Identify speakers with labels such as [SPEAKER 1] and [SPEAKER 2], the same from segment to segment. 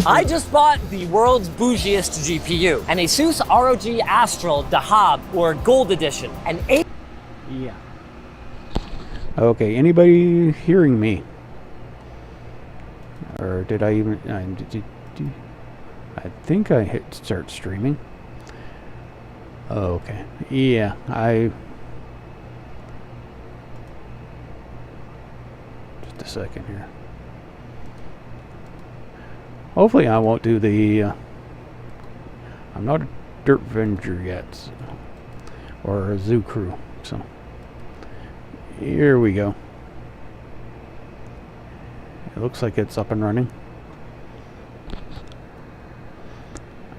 [SPEAKER 1] I just bought the world's bougiest GPU, an Asus ROG Astral Dahab, or Gold Edition, an 8...
[SPEAKER 2] Yeah. Okay, anybody hearing me? Or did I even... I think I hit start streaming. Oh, okay. Yeah, just a second here. Hopefully I won't do the... I'm not a Dirt Venger yet. So, or a Zoo Crew, so... Here we go. It looks like it's up and running.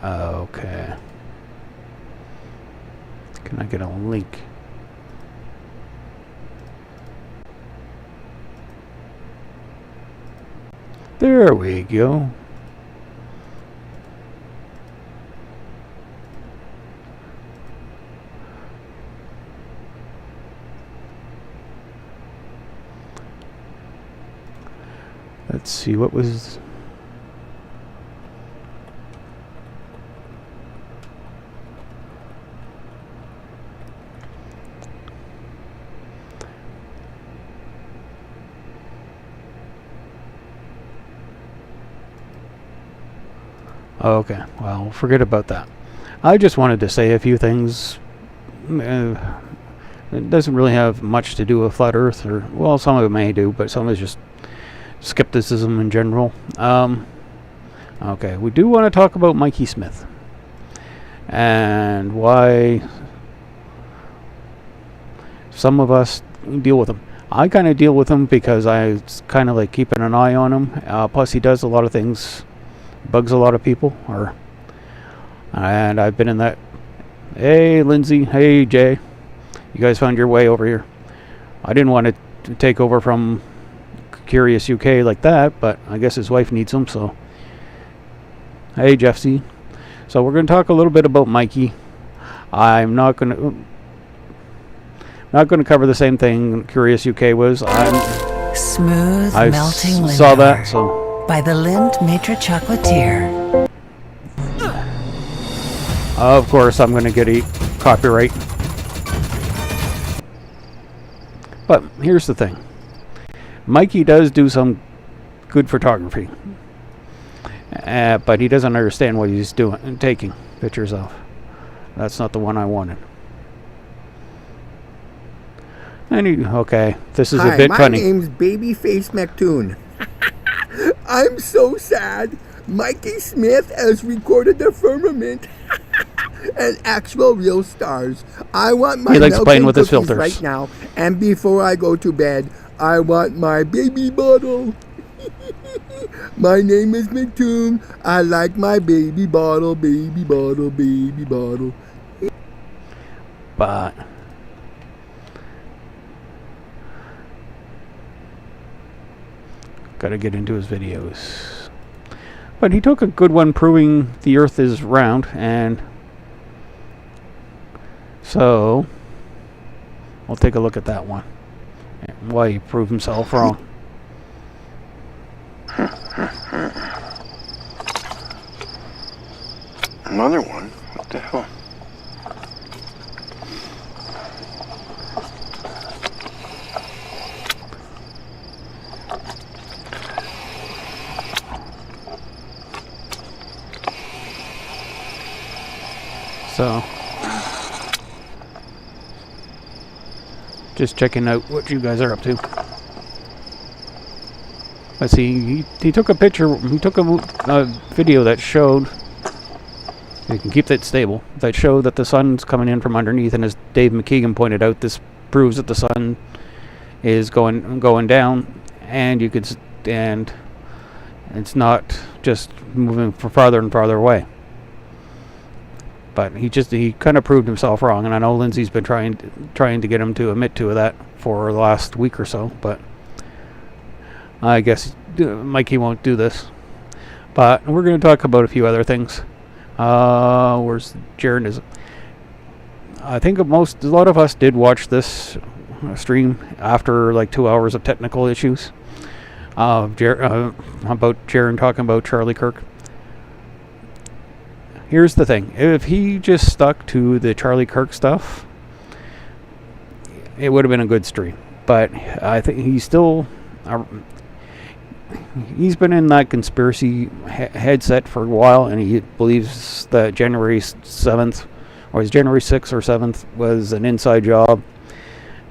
[SPEAKER 2] Okay. Can I get a link? There we go. Let's see, what was... Okay, well, forget about that. I just wanted to say a few things. It doesn't really have much to do with Flat Earth, or, well, some of it may do, but some of it's just skepticism in general. Okay, we do want to talk about Mikey Smith and why some of us deal with him. I kind of deal with him because I kind of like keeping an eye on him. Plus, he does a lot of things, bugs a lot of people, and I've been in that. Hey, Lindsay. Hey, Jay. You guys found your way over here. I didn't want to take over from Curious UK like that, but I guess his wife needs him, so... Hey, Jeff C. So we're going to talk a little bit about Mikey. I'm not going to cover the same thing Curious UK was.
[SPEAKER 3] Smooth melting Lindt
[SPEAKER 2] saw that, so...
[SPEAKER 3] by the Lindt Maitre Chocolatier.
[SPEAKER 2] Of course, I'm going to get a copyright. But here's the thing. Mikey does do some good photography, but he doesn't understand what he's doing and taking pictures of. That's not the one I wanted. Okay, this is a bit funny.
[SPEAKER 4] My name's Babyface McToon. I'm so sad. Mikey Smith has recorded the firmament and actual real stars. I want my
[SPEAKER 2] he likes playing with his filters
[SPEAKER 4] right now, and before I go to bed, I want my baby bottle. My name is McToon. I like my baby bottle, baby bottle, baby bottle.
[SPEAKER 2] But gotta get into his videos. But he took a good one proving the Earth is round, and so we'll take a look at that one. Why he proved himself wrong.
[SPEAKER 5] Another one? What the hell?
[SPEAKER 2] So, just checking out what you guys are up to. Let's see, he took a picture, he took a video that showed, you can keep that stable, that showed that the sun's coming in from underneath, and as Dave McKeegan pointed out, this proves that the sun is going down, and you could, and it's not just moving farther and farther away. But he kind of proved himself wrong, and I know Lindsay's been trying to get him to admit to that for the last week or so, but I guess Mikey won't do this. But we're going to talk about a few other things. Where's Jaron? I think a lot of us did watch this stream after like 2 hours of technical issues about Jaron talking about Charlie Kirk. here's the thing. If he just stuck to the Charlie Kirk stuff, it would have been a good stream. But I think he's still... he's been in that conspiracy headset for a while, and he believes that January 7th, or January 6th or 7th, was an inside job.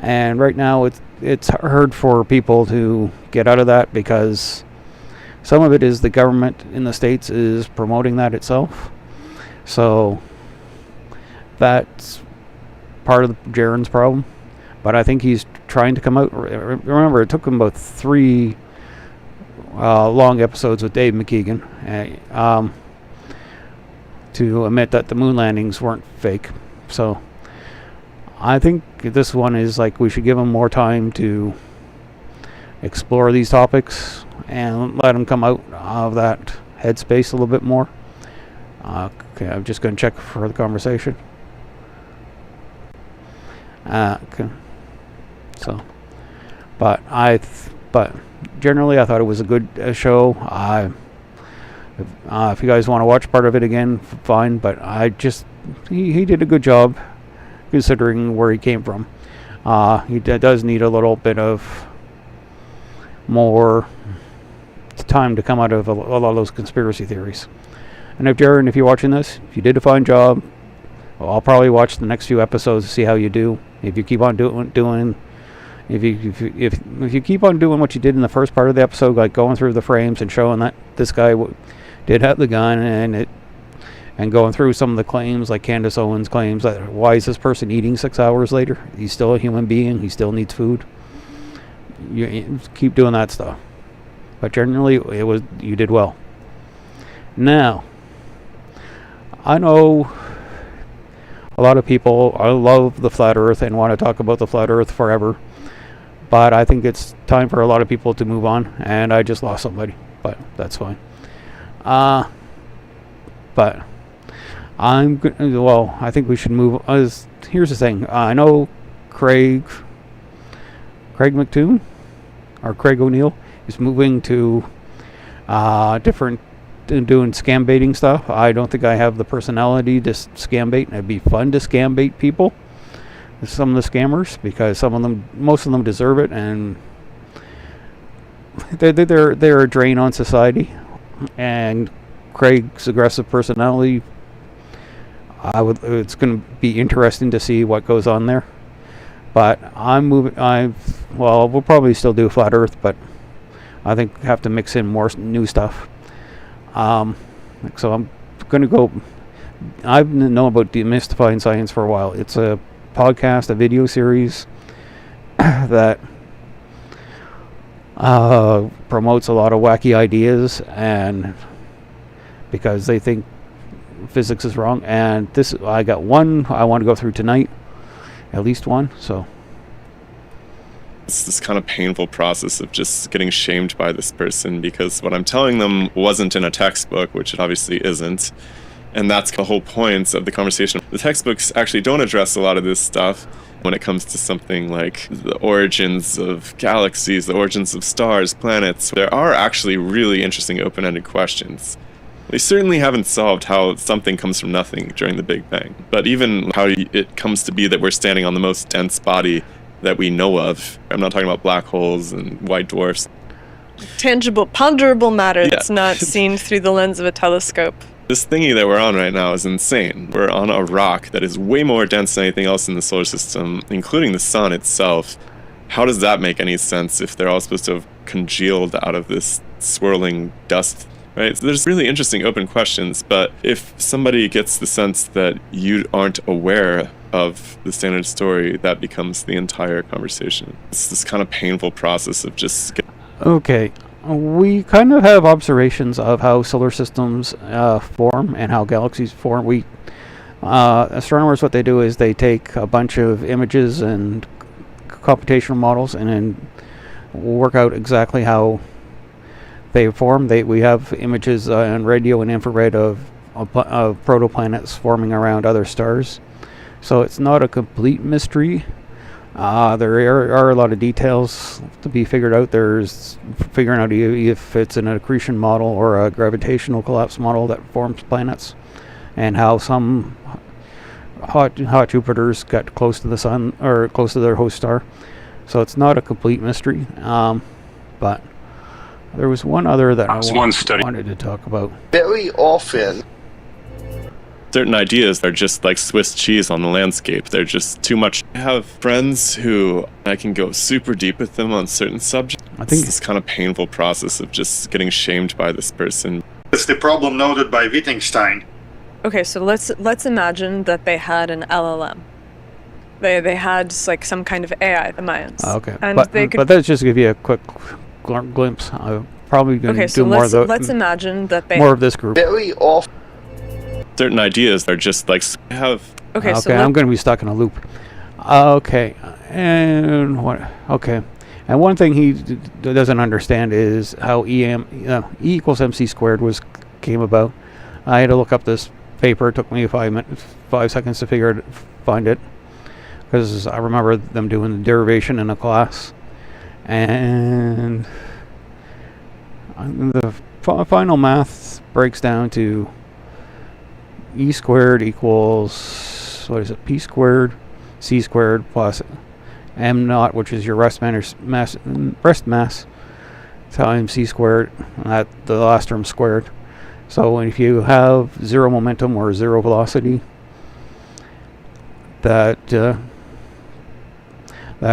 [SPEAKER 2] And right now it's hard for people to get out of that, because some of it is the government in the States is promoting that itself. So that's part of Jaron's problem. But I think he's trying to come out. Remember, it took him about 3 long episodes with Dave McKeegan to admit that the moon landings weren't fake. So I think this one is like, we should give him more time to explore these topics and let him come out of that headspace a little bit more. Okay, I'm just going to check for the conversation. Okay. So, but generally I thought it was a good show. If you guys want to watch part of it again, fine. But he did a good job considering where he came from. He does need a little bit of more time to come out of a lot of those conspiracy theories. And if Jaron, if you're watching this, if you did a fine job, well, I'll probably watch the next few episodes to see how you do. If you keep on doing if you keep on doing what you did in the first part of the episode, like going through the frames and showing that this guy did have the gun, and going through some of the claims, like Candace Owens claims that why is this person eating 6 hours later? He's still a human being. He still needs food. You keep doing that stuff. But generally, you did well. Now, I know a lot of people love the flat Earth and want to talk about the flat Earth forever. But I think it's time for a lot of people to move on, and I just lost somebody, but that's fine. But I think we should move. Here's the thing. I know Craig McToon, or Craig O'Neill, is moving to doing scam baiting stuff. I don't think I have the personality to scam bait, and it'd be fun to scam bait people. Some of the scammers, because most of them deserve it, and they're a drain on society. And Craig's aggressive personality, it's going to be interesting to see what goes on there. But we'll probably still do Flat Earth, but I think have to mix in more new stuff. So I'm going to go. I've known about demystifying science for a while. It's a podcast, a video series that promotes a lot of wacky ideas, and because they think physics is wrong. And I got one I want to go through tonight, at least one. So
[SPEAKER 6] it's this kind of painful process of just getting shamed by this person because what I'm telling them wasn't in a textbook, which it obviously isn't. And that's the whole point of the conversation. The textbooks actually don't address a lot of this stuff when it comes to something like the origins of galaxies, the origins of stars, planets. There are actually really interesting open-ended questions. They certainly haven't solved how something comes from nothing during the Big Bang. But even how it comes to be that we're standing on the most dense body that we know of. I'm not talking about black holes and white dwarfs.
[SPEAKER 7] Tangible, ponderable matter that's not seen through the lens of a telescope.
[SPEAKER 6] This thingy that we're on right now is insane. We're on a rock that is way more dense than anything else in the solar system, including the sun itself. How does that make any sense if they're all supposed to have congealed out of this swirling dust? Right? So there's really interesting open questions, but if somebody gets the sense that you aren't aware of the standard story, that becomes the entire conversation. It's this kind of painful process of just...
[SPEAKER 2] Okay. We kind of have observations of how solar systems form and how galaxies form. Astronomers, what they do is they take a bunch of images and computational models and then work out exactly how they form. We have images in radio and infrared of protoplanets forming around other stars. So it's not a complete mystery. There are a lot of details to be figured out. There's figuring out if it's an accretion model or a gravitational collapse model that forms planets. and how some hot Jupiters got close to the sun or close to their host star. So it's not a complete mystery. But there was one other that I wanted to talk about.
[SPEAKER 5] Very often,
[SPEAKER 6] certain ideas are just like Swiss cheese on the landscape. They're just too much. I have friends who I can go super deep with them on certain subjects.
[SPEAKER 2] I think
[SPEAKER 6] it's this kind of painful process of just getting shamed by this person.
[SPEAKER 8] It's the problem noted by Wittgenstein.
[SPEAKER 7] Okay, so let's imagine that they had an LLM. They had like some kind of AI, the Mayans.
[SPEAKER 2] Okay,
[SPEAKER 7] and
[SPEAKER 2] but
[SPEAKER 7] they could.
[SPEAKER 2] But let's just give you a quick glimpse. I'm probably going to do more of the.
[SPEAKER 7] Let's imagine that they
[SPEAKER 2] more of this group.
[SPEAKER 5] very often.
[SPEAKER 6] Certain ideas are just like have.
[SPEAKER 7] Okay, so
[SPEAKER 2] I'm going to be stuck in a loop. Okay, and what? Okay, and one thing he doesn't understand is how E equals MC squared came about. I had to look up this paper. It took me 5 seconds to find it, because I remember them doing the derivation in a class, and the final math breaks down to E squared equals, what is it, P squared C squared plus M naught, which is your rest mass times C squared, and the last term squared. So if you have zero momentum or zero velocity, that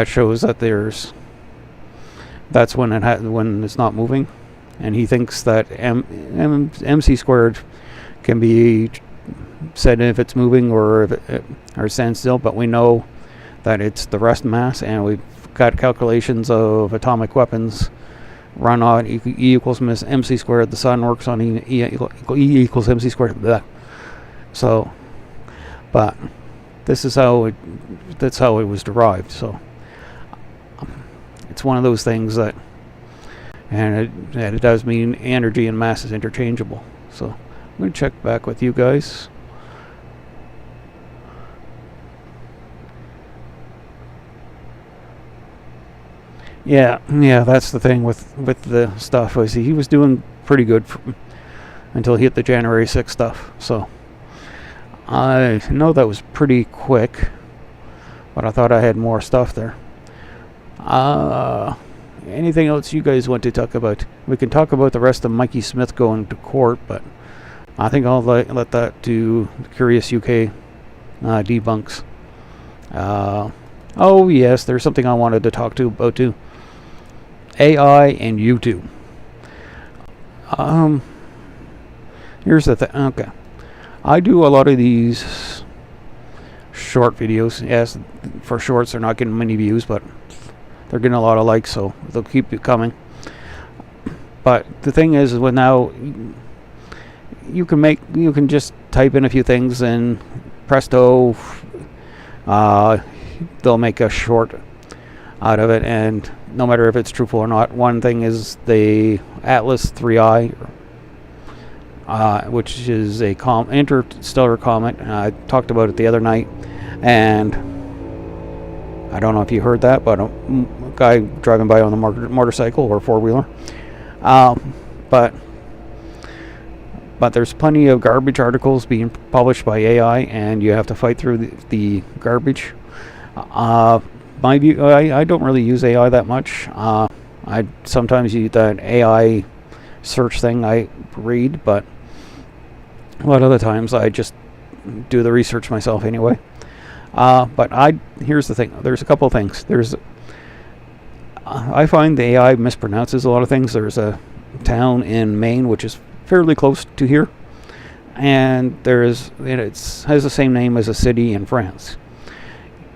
[SPEAKER 2] shows that that's when it's not moving, and he thinks that MC squared can be said if it's moving or stands still, but we know that it's the rest mass, and we've got calculations of atomic weapons run on E equals MC squared. The sun works on E equals MC squared. Blah. So, but that's how it was derived. So it's one of those things that, and it does mean energy and mass is interchangeable. So I'm going to check back with you guys. Yeah, that's the thing with the stuff. He was doing pretty good until he hit the January 6th stuff. So I know that was pretty quick, but I thought I had more stuff there. Anything else you guys want to talk about? We can talk about the rest of Mikey Smith going to court, but I think I'll let that to Curious UK debunks. Oh yes, there's something I wanted to talk about too. AI and YouTube. Here's the thing. Okay, I do a lot of these short videos. Yes, for shorts they're not getting many views, but they're getting a lot of likes, so they'll keep it coming. But the thing is with now, you can just type in a few things and presto, they'll make a short out of it, and no matter if it's truthful or not. One thing is the Atlas 3I, which is a interstellar comet. I talked about it the other night, and I don't know if you heard that, but a guy driving by on the motorcycle or four-wheeler. But there's plenty of garbage articles being published by AI, and you have to fight through the garbage. My view, I don't really use AI that much. I sometimes use that AI search thing I read, but a lot of the times I just do the research myself anyway. But here's the thing. There's a couple of things. I find the AI mispronounces a lot of things. There's a town in Maine which is fairly close to here, and it has the same name as a city in France.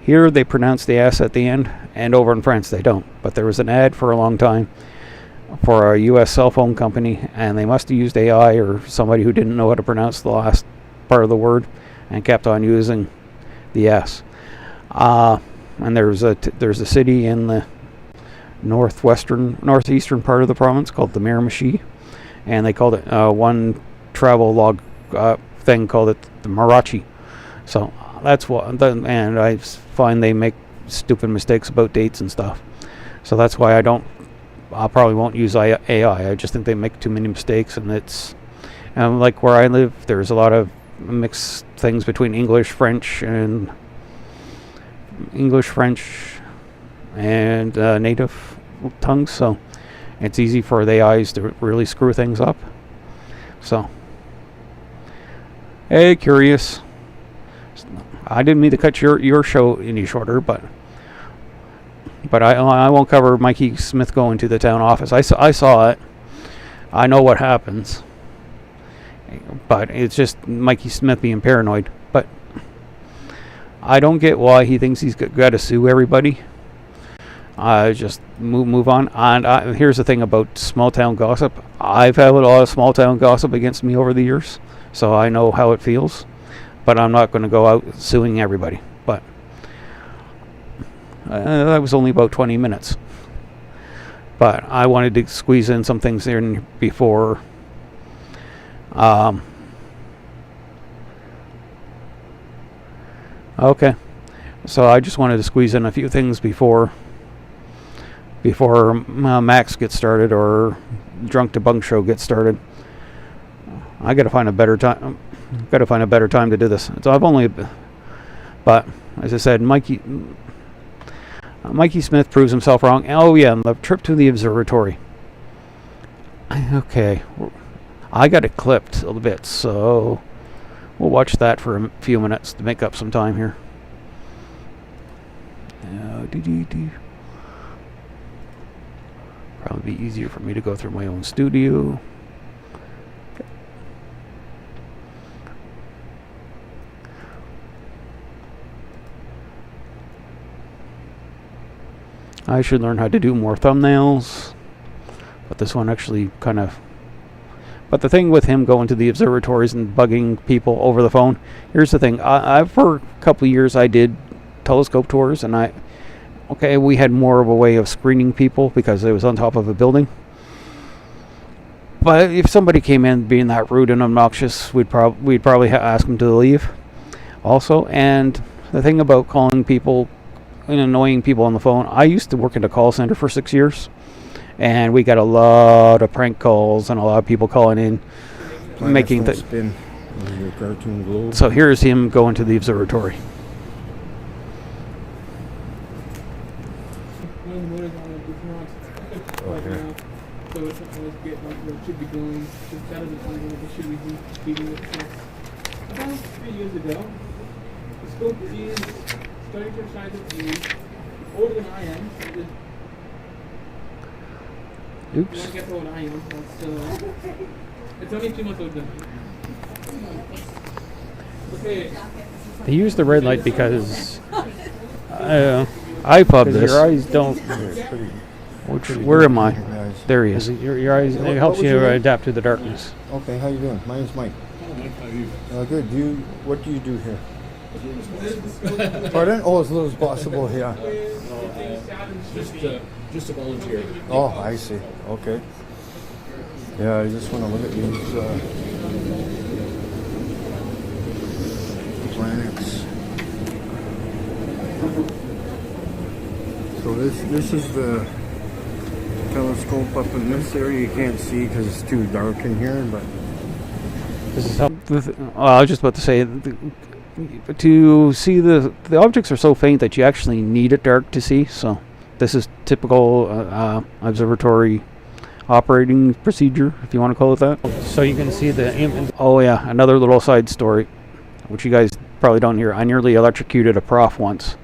[SPEAKER 2] Here they pronounce the S at the end, and over in France they don't. But there was an ad for a long time for a US cell phone company, and they must have used AI or somebody who didn't know how to pronounce the last part of the word and kept on using the S. And there's a city in the northeastern part of the province called the Miramichi, and they called it one travel log thing called it the Marachi. So that's what, and I find they make stupid mistakes about dates and stuff. So that's why I probably won't use AI. I just think they make too many mistakes, and it's like where I live, there's a lot of mix things between English, French, and native tongues, so it's easy for the AIs to really screw things up. So, hey, curious. I didn't mean to cut your show any shorter, but I won't cover Mikey Smith going to the town office. I saw it. I know what happens. But it's just Mikey Smith being paranoid. But I don't get why he thinks he's got to sue everybody. Just move on. And here's the thing about small town gossip. I've had a lot of small town gossip against me over the years, so I know how it feels. But I'm not going to go out suing everybody. But that was only about 20 minutes. But I wanted to squeeze in some things there before. Okay. So I just wanted to squeeze in a few things before Max gets started or Drunk to Bunk Show gets started. I got to find a better time. Got to find a better time to do this. But as I said, Mikey Smith proves himself wrong. Oh yeah, and the trip to the observatory. Okay, I got it clipped a little bit, so we'll watch that for a few minutes to make up some time here. Probably be easier for me to go through my own studio. I should learn how to do more thumbnails, but this one actually kind of... But the thing with him going to the observatories and bugging people over the phone, here's the thing. I for a couple of years I did telescope tours, and we had more of a way of screening people because it was on top of a building. But if somebody came in being that rude and obnoxious, we'd probably ask them to leave also. And the thing about calling people and annoying people on the phone, I used to work in a call center for 6 years, and we got a lot of prank calls and a lot of people calling in, making things. So here's him going to the observatory.
[SPEAKER 9] About 3 years ago, the scope is starting to shine the view older than I am.
[SPEAKER 2] Oops.
[SPEAKER 9] You want to get old I am, but it's only 2 months older than me. Okay.
[SPEAKER 2] They use the red light because I pub this. Your eyes don't. Where am I? There he is. Your eyes. It helps you adapt to the darkness.
[SPEAKER 10] Okay, how you doing? My name's Mike. Good. What do you do here? Pardon? Oh, as little as possible. Yeah.
[SPEAKER 11] Just a volunteer.
[SPEAKER 10] Oh, I see. Okay. Yeah, I just want to look at these planets. So this is the telescope up in this area. You can't see because it's too dark in here, but
[SPEAKER 2] this is how. I was just about to say, to see the objects are so faint that you actually need it dark to see. So this is typical observatory operating procedure, if you want to call it that. So you can see the. Oh yeah, another little side story, which you guys probably don't hear. I nearly electrocuted a prof once.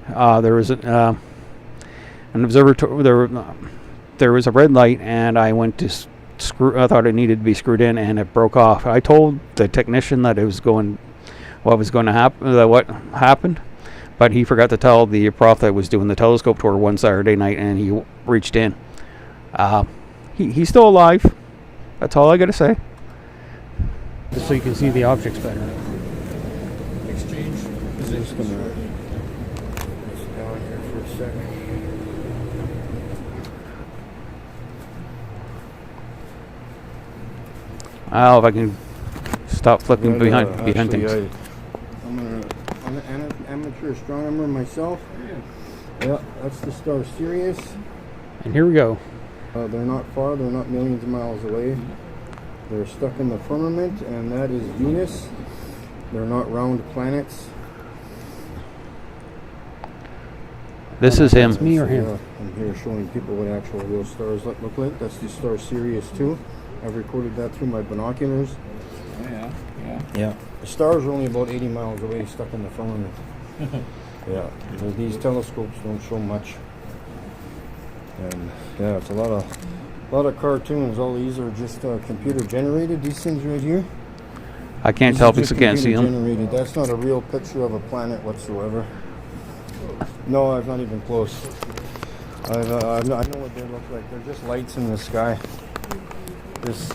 [SPEAKER 2] There was an observatory. There was a red light, and I went to screw. I thought it needed to be screwed in, and it broke off. I told the technician that it was going, what was going to happen, what happened, but he forgot to tell the prof that was doing the telescope tour one Saturday night, and he reached in. He's still alive. That's all I got to say. Just so you can see the objects better.
[SPEAKER 10] exchange positions. Just gonna sit down here for a second.
[SPEAKER 2] Oh, if I can stop flipping behind things.
[SPEAKER 10] I'm an amateur astronomer myself. Yeah, that's the star Sirius.
[SPEAKER 2] And here we go.
[SPEAKER 10] They're not far, they're not millions of miles away. They're stuck in the firmament, and that is Venus. They're not round planets.
[SPEAKER 2] This is him. Me or him?
[SPEAKER 10] I'm here showing people what actual real stars look like. That's the star Sirius 2. I've recorded that through my binoculars.
[SPEAKER 9] Oh, yeah, yeah.
[SPEAKER 10] Yeah. The stars are only about 80 miles away, stuck in the firmament. Yeah. These telescopes don't show much. And yeah, it's a lot of cartoons. All these are just computer generated. These things right here.
[SPEAKER 2] I can't tell because I can't see them.
[SPEAKER 10] Generated. That's not a real picture of a planet whatsoever. No, I'm not even close. I know what they look like. They're just lights in the sky. This,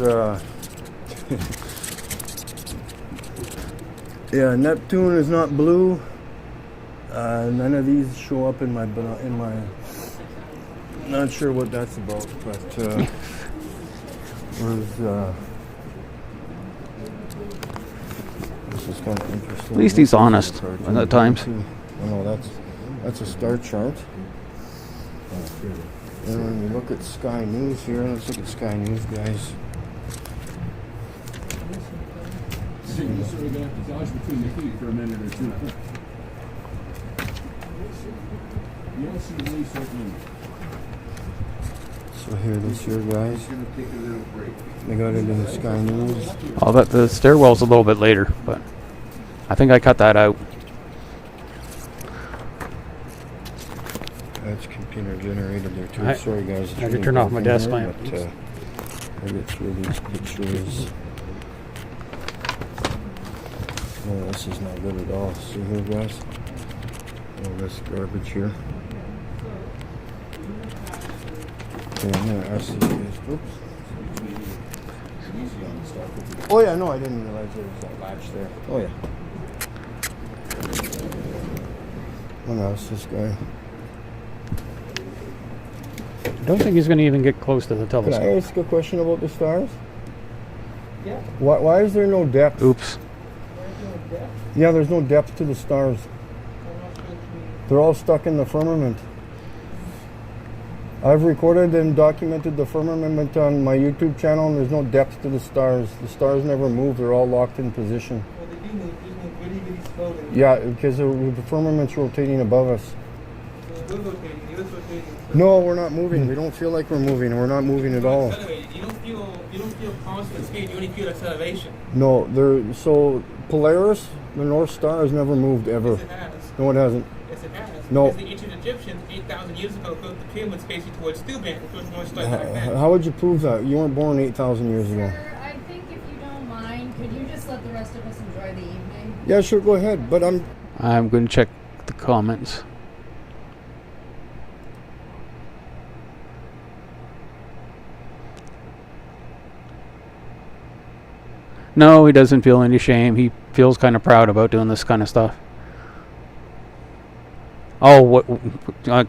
[SPEAKER 10] yeah, Neptune is not blue. None of these show up in my. Not sure what that's about, but this is kind of interesting.
[SPEAKER 2] At least he's honest at times.
[SPEAKER 10] Oh, no, that's a star chart. And when you look at Sky News here, let's look at Sky News, guys.
[SPEAKER 9] So you're going to have to dodge between the feet for a minute or two. You don't see really certain.
[SPEAKER 10] So here this here, guys. They got it in the Sky News.
[SPEAKER 2] Oh, the stairwell's a little bit later, but I think I cut that out.
[SPEAKER 10] That's computer generated there too. Sorry guys.
[SPEAKER 2] I had to turn off my desk lamp.
[SPEAKER 10] I get through these pictures. No, this is not good at all. See here, guys? All this garbage here. Okay, I'm gonna ask these guys. Oops. Oh yeah, no, I didn't realize there was that latch there. Oh yeah. I'm gonna ask this guy.
[SPEAKER 2] I don't think he's going to even get close to the
[SPEAKER 10] Can
[SPEAKER 2] telescope.
[SPEAKER 10] I ask a question about the stars? Yeah. Why is there no depth?
[SPEAKER 2] Oops.
[SPEAKER 10] Yeah, there's no depth to the stars. They're all stuck in the firmament. I've recorded and documented the firmament on my YouTube channel, and there's no depth to the stars. The stars never move. They're all locked in position.
[SPEAKER 9] Well, they do move. They move really, really slowly.
[SPEAKER 10] Yeah, because the firmament's rotating above us.
[SPEAKER 9] We're rotating. You're rotating.
[SPEAKER 10] No, we're not moving. We don't feel like we're moving. We're not moving at all.
[SPEAKER 9] You don't feel constant speed. You only feel acceleration.
[SPEAKER 10] No, so Polaris, the North Star, has never moved ever.
[SPEAKER 9] Yes, it has.
[SPEAKER 10] No, it hasn't.
[SPEAKER 9] Yes, it has.
[SPEAKER 10] No.
[SPEAKER 9] Because the ancient Egyptians, 8,000 years ago, built the pyramids facing towards Stuban, which was North Star back then.
[SPEAKER 10] How would you prove that? You weren't born 8,000 years ago.
[SPEAKER 11] Sir, I think if you don't mind, could you just let the rest of us enjoy the evening?
[SPEAKER 10] Yeah, sure, go ahead. But
[SPEAKER 2] I'm going to check the comments. No, he doesn't feel any shame. He feels kind of proud about doing this kind of stuff. Oh,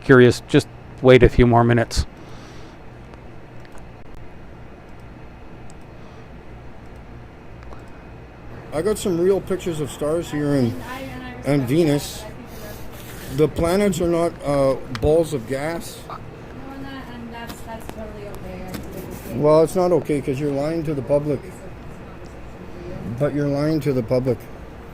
[SPEAKER 2] curious. Just wait a few more minutes.
[SPEAKER 10] I got some real pictures of stars here and Venus. The planets are not balls of gas.
[SPEAKER 11] And that's totally okay.
[SPEAKER 10] Well, it's not okay because you're lying to the public. But you're lying to the public.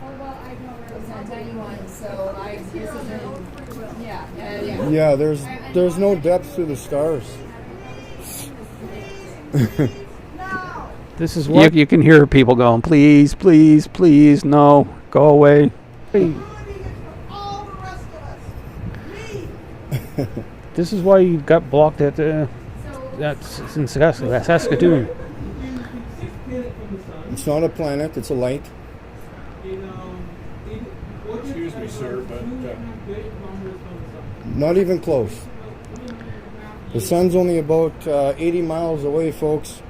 [SPEAKER 11] Oh, well, I don't represent anyone, so this isn't, yeah.
[SPEAKER 10] Yeah, there's no depth to the stars.
[SPEAKER 2] This is what you can hear people going, please, please, please, no, go away. This is why you got blocked at that's in Saskatoon.
[SPEAKER 10] It's not a planet, it's a light.
[SPEAKER 9] Excuse me, sir, but
[SPEAKER 10] Not even close. The sun's only about 80 miles away, folks.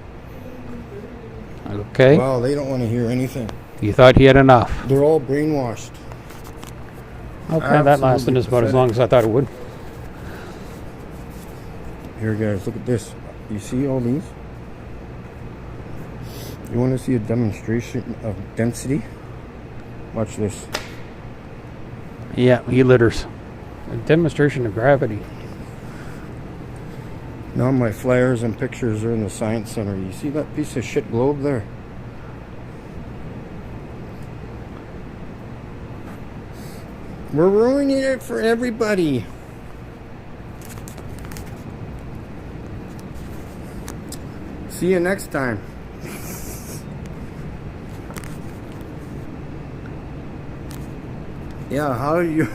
[SPEAKER 2] Okay.
[SPEAKER 10] Wow, they don't want to hear anything.
[SPEAKER 2] You thought he had enough.
[SPEAKER 10] They're all brainwashed.
[SPEAKER 2] Okay, that lasted about as long as I thought it would.
[SPEAKER 10] Here, guys, look at this. You see all these? You want to see a demonstration of density? Watch this.
[SPEAKER 2] Yeah, he litters. A demonstration of gravity.
[SPEAKER 10] Now my flyers and pictures are in the Science Center. You see that piece of shit globe there? We're ruining it for everybody. See you next time. Yeah, how do you...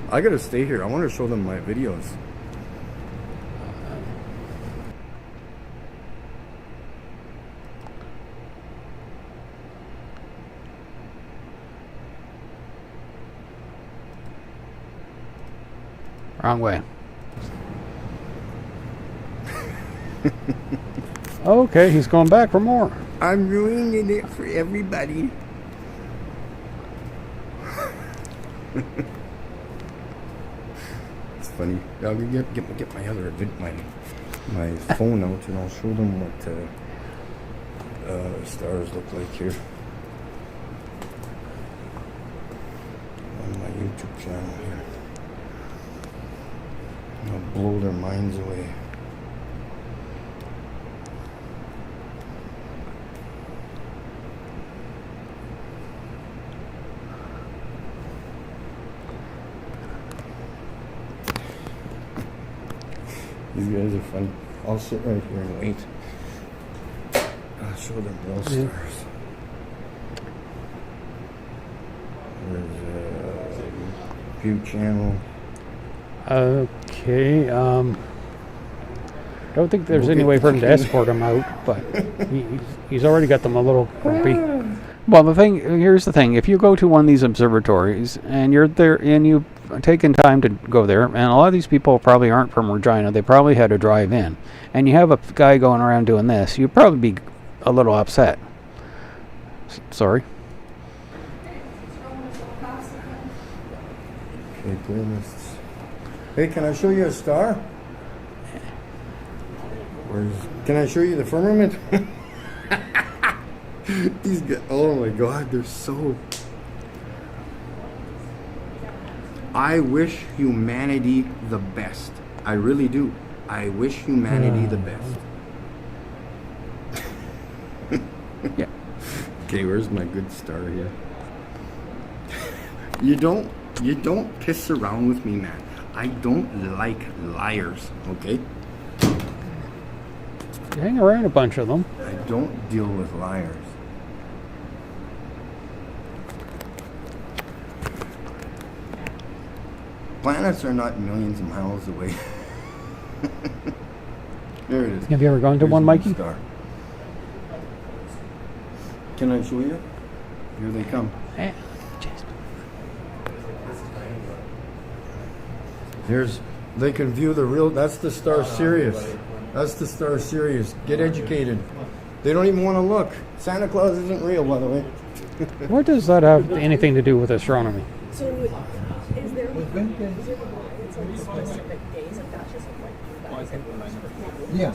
[SPEAKER 10] I gotta stay here. I want to show them my videos.
[SPEAKER 2] Wrong way. Okay, he's going back for more.
[SPEAKER 10] I'm ruining it for everybody. It's funny. I'll get my other my phone out and I'll show them what stars look like here on my YouTube channel here. I'll blow their minds away. You guys are funny. I'll sit right here and wait. I'll show them real stars. There's a view channel.
[SPEAKER 2] Okay, don't think there's any way for him to escort him out, but he's already got them a little grumpy. Well, here's the thing. If you go to one of these observatories and you're there and you've taken time to go there, and a lot of these people probably aren't from Regina, they probably had to drive in, and you have a guy going around doing this, you'd probably be a little upset. Sorry.
[SPEAKER 10] Okay, goodness. Hey, can I show you a star? Can I show you the firmament? These guys, oh my God, they're so... I wish humanity the best. I really do. I wish humanity the best. Yeah. Okay, where's my good star here? You don't piss around with me, man. I don't like liars, okay?
[SPEAKER 2] You hang around a bunch of them.
[SPEAKER 10] I don't deal with liars. Planets are not millions of miles away. There it is.
[SPEAKER 2] Have you ever gone to one, Mikey?
[SPEAKER 10] Star. Can I show you? Here they come.
[SPEAKER 2] Yeah.
[SPEAKER 10] They can view the real, that's the star Sirius. That's the star Sirius. Get educated. They don't even want to look. Santa Claus isn't real, by the way.
[SPEAKER 2] What does that have anything to do with astronomy?
[SPEAKER 12] So, is there specific days of that just like you guys
[SPEAKER 9] Yeah.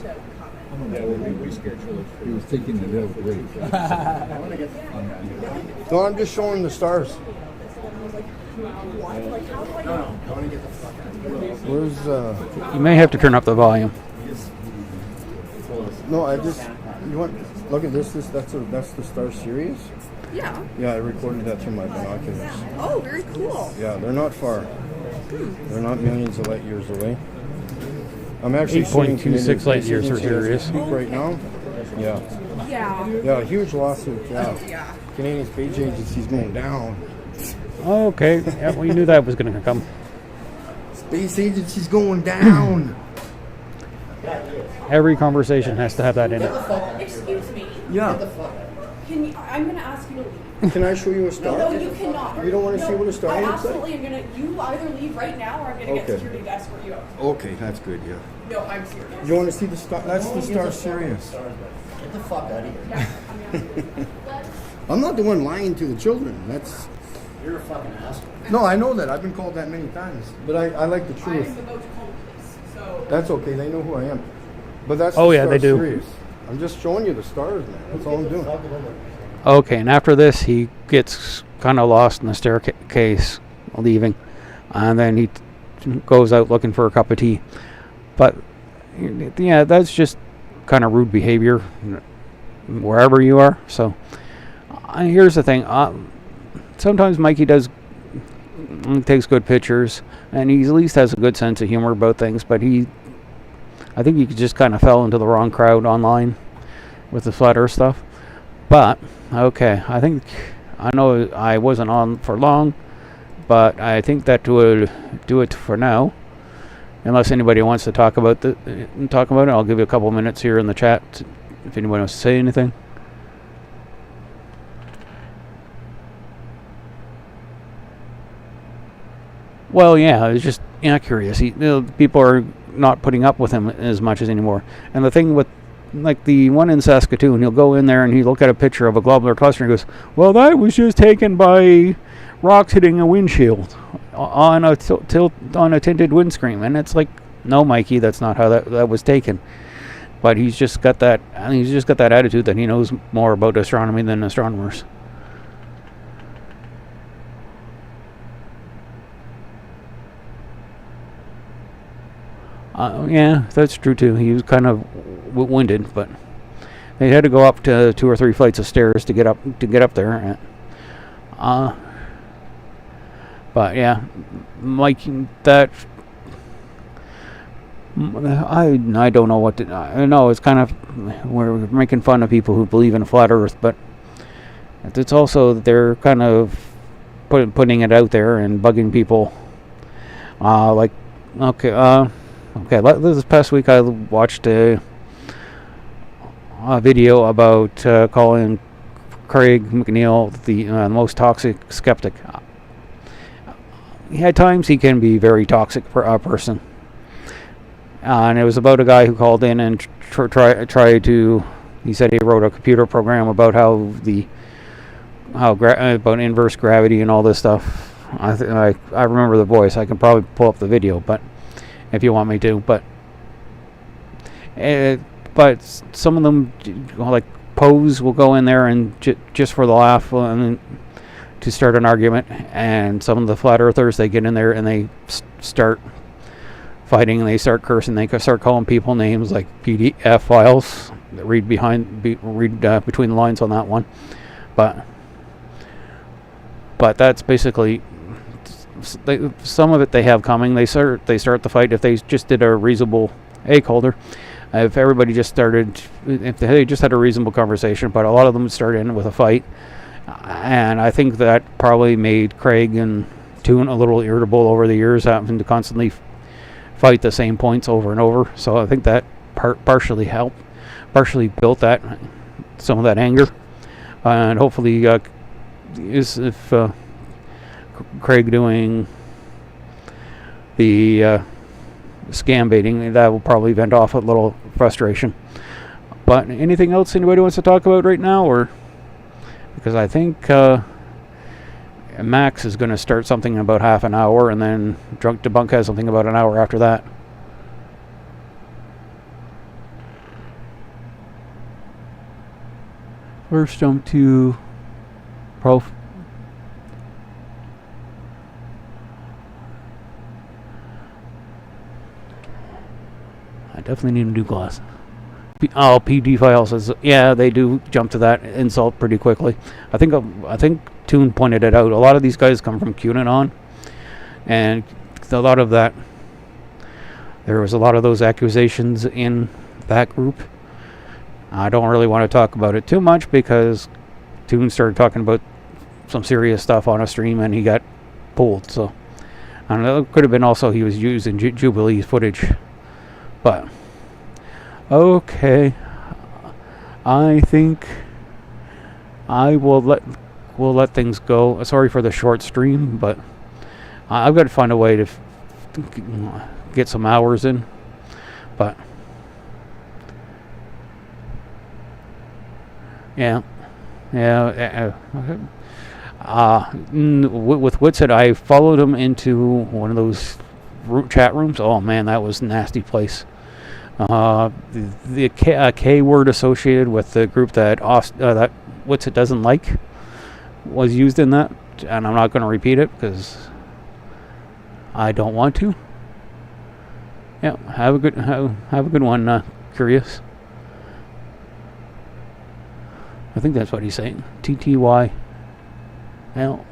[SPEAKER 9] He was taking the little break.
[SPEAKER 10] No, I'm just showing the stars. Where's
[SPEAKER 2] You may have to turn up the volume.
[SPEAKER 10] No, you want look at this that's the star Sirius?
[SPEAKER 12] Yeah.
[SPEAKER 10] Yeah, I recorded that through my binoculars.
[SPEAKER 12] Oh, very cool.
[SPEAKER 10] Yeah, they're not far. They're not millions of light years away. I'm actually
[SPEAKER 2] 8.26 light years for Sirius
[SPEAKER 10] right now. Yeah.
[SPEAKER 12] Yeah.
[SPEAKER 10] Yeah, a huge lawsuit. Yeah. Canadian Space Agency's going down.
[SPEAKER 2] Okay, yeah, we knew that was going to come.
[SPEAKER 10] Space Agency's going down.
[SPEAKER 2] Every conversation has to have that in it.
[SPEAKER 12] Excuse me.
[SPEAKER 10] Yeah.
[SPEAKER 12] Can you, I'm going to ask you to leave.
[SPEAKER 10] Can I show you a star?
[SPEAKER 12] No, you cannot.
[SPEAKER 10] You don't want to see what a star
[SPEAKER 12] I
[SPEAKER 10] looks like?
[SPEAKER 12] absolutely am going to. You either leave right now or I'm going to get security to escort you out.
[SPEAKER 10] Okay, that's good, yeah.
[SPEAKER 12] No, I'm serious.
[SPEAKER 10] You want to see the star? That's the star Sirius.
[SPEAKER 5] Get the fuck out of here.
[SPEAKER 10] I'm not the one lying to the children. That's...
[SPEAKER 5] You're a fucking asshole.
[SPEAKER 10] No, I know that. I've been called that many times. But I like the truth.
[SPEAKER 12] I'm about to call the police, so...
[SPEAKER 10] That's okay. They know who I am. But that's
[SPEAKER 2] Oh,
[SPEAKER 10] the
[SPEAKER 2] yeah,
[SPEAKER 10] star
[SPEAKER 2] they do.
[SPEAKER 10] Sirius. I'm just showing you the stars, man. That's all I'm doing.
[SPEAKER 2] Okay, and after this, he gets kind of lost in the staircase, leaving, and then he goes out looking for a cup of tea. But yeah, that's just kind of rude behavior wherever you are. So here's the thing: sometimes Mikey does takes good pictures, and he at least has a good sense of humor about things. But I think he just kind of fell into the wrong crowd online with the flat Earth stuff. But okay, I know I wasn't on for long, but I think that would do it for now. Unless anybody wants to talk about it, I'll give you a couple minutes here in the chat if anybody wants to say anything. Well, yeah, it's just curious. People are not putting up with him as much as anymore. And the thing with, like the one in Saskatoon, he'll go in there and he'll look at a picture of a globular cluster and goes, well, that was just taken by rocks hitting a windshield on a tinted windscreen. And it's like, no, Mikey, that's not how that was taken. But he's just got that attitude that he knows more about astronomy than astronomers. Yeah, that's true too. He was kind of winded, but they had to go up to 2 or 3 flights of stairs to get up there. But yeah, Mike, that I don't know what to. I know it's kind of, we're making fun of people who believe in a flat Earth, but it's also that they're kind of putting it out there and bugging people. Okay, this past week I watched a video about calling Craig McNeil the most toxic skeptic. At times he can be very toxic person. And it was about a guy who called in and tried to, he said he wrote a computer program about about inverse gravity and all this stuff. I remember the voice. I can probably pull up the video, but if you want me to, but some of them, like Pose, will go in there and just for the laugh and to start an argument, and some of the flat earthers, they get in there and they start fighting and they start cursing. They start calling people names like PDF files. Read between the lines on that one, but that's basically. Some of it they have coming. They start the fight if they just did a reasonable egg holder. If everybody just started, if they just had a reasonable conversation, but a lot of them start in with a fight, and I think that probably made Craig and Toon a little irritable over the years, having to constantly fight the same points over and over. So I think that partially built some of that anger, and hopefully if Craig doing the scam baiting, that will probably vent off a little frustration. But anything else anybody wants to talk about right now, or because I think Max is going to start something in about half an hour, and then Drunk Debunk has something about an hour after that. First jump to Prof. I definitely need a new glass. PD File says, yeah, they do jump to that insult pretty quickly. I think Toon pointed it out. A lot of these guys come from QAnon, and a lot of that. There was a lot of those accusations in that group. I don't really want to talk about it too much because Toon started talking about some serious stuff on a stream and he got pulled. So I don't know. It could have been also he was using Jubilee footage. But okay, I think we'll let things go. Sorry for the short stream, but I've got to find a way to get some hours in. But yeah. With Whitsett, I followed him into one of those chat rooms. Oh man, that was a nasty place. The K word associated with the group that Whitsett doesn't like was used in that, and I'm not going to repeat it because I don't want to. Yeah, have a good one, Curious. I think that's what he's saying. TTY. Well,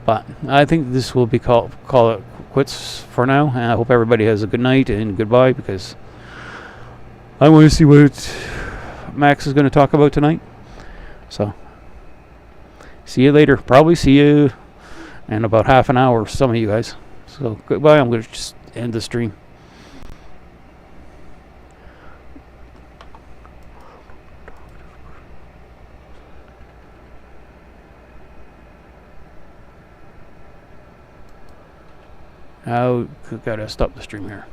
[SPEAKER 2] But I think this will be call it quits for now. And I hope everybody has a good night and goodbye, because I want to see what Max is going to talk about tonight. So, see you later. Probably see you in about half an hour, some of you guys. So, goodbye. I'm going to just end the stream. I've got to stop the stream here.